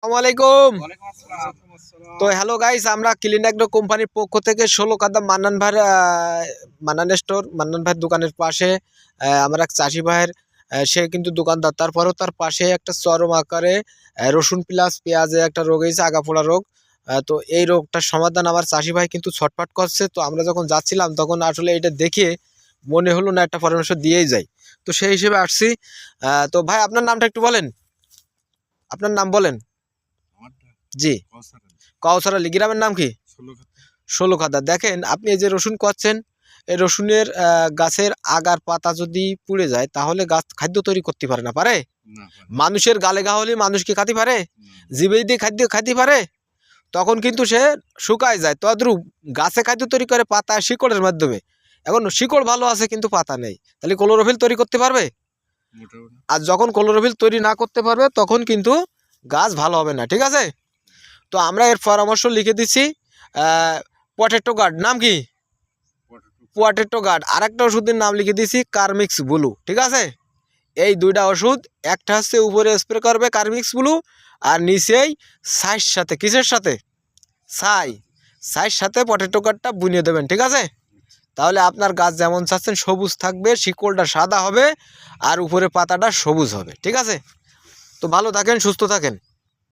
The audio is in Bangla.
আসসালামু আলাইকুম। তো হ্যালো গাইস, আমরা ক্লিন অ্যাগ্রো কোম্পানির পক্ষ থেকে 16 কাদা মান্নান ভাইয়ের মান্নান স্টোর, মান্নান ভাইয়ের দোকানের পাশে আমার এক চাষি ভাইয়ের সে কিন্তু দোকানদার, তারপরেও তার পাশে একটা চরম আকারে রসুন প্লাস পেঁয়াজে একটা রোগ হয়েছে, আগাফোড়া রোগ। তো এই রোগটার সমাধান আমার চাষি ভাই কিন্তু ছটফট করছে। তো আমরা যখন যাচ্ছিলাম তখন আসলে এটা দেখে মনে হলো না একটা পরামর্শ দিয়েই যাই, তো সেই হিসেবে আসছি। তো ভাই আপনার নামটা একটু বলেন, আপনার নাম বলেন। জি, কাউসার আলী। গ্রামের নাম কি? 16 খাদা। দেখেন আপনি এই যে রসুন করছেন, এই রসুনের গাছের আগার পাতা যদি পুড়ে যায় তাহলে গাছ খাদ্য তৈরি করতে পারে না, পারে? মানুষের গালে গা হলে মানুষ কি খাতে পারে? জিভে দিয়ে খাদ্য খাইতে পারে? তখন কিন্তু সে শুকায় যায়। তদ্রূপ গাছে খাদ্য তৈরি করে পাতা শিকড়ের মাধ্যমে। এখন শিকড় ভালো আছে কিন্তু পাতা নেই, তাহলে ক্লোরোফিল তৈরি করতে পারবে? আর যখন ক্লোরোফিল তৈরি না করতে পারবে তখন কিন্তু গাছ ভালো হবে না, ঠিক আছে? তো আমরা এর পরামর্শ লিখে দিচ্ছি। পটেটো গার্ড, নাম কি? Potato guard. আর একটা ওষুধের নাম লিখে দিচ্ছি কার্মিক্স ব্লু, ঠিক আছে? এই দুইটা ওষুধ, একটা হচ্ছে উপরে স্প্রে করবে কার্মিক্স ব্লু, আর নিচেই সাইজ সাথে, কিসের সাথে? সাইজ সাথে পটেটো গার্ডটা বুনিয়ে দেবেন, ঠিক আছে? তাহলে আপনার গাছ যেমন চাচ্ছেন সবুজ থাকবে, শিকড়টা সাদা হবে আর উপরে পাতাটা সবুজ হবে, ঠিক আছে? তো ভালো থাকেন, সুস্থ থাকেন।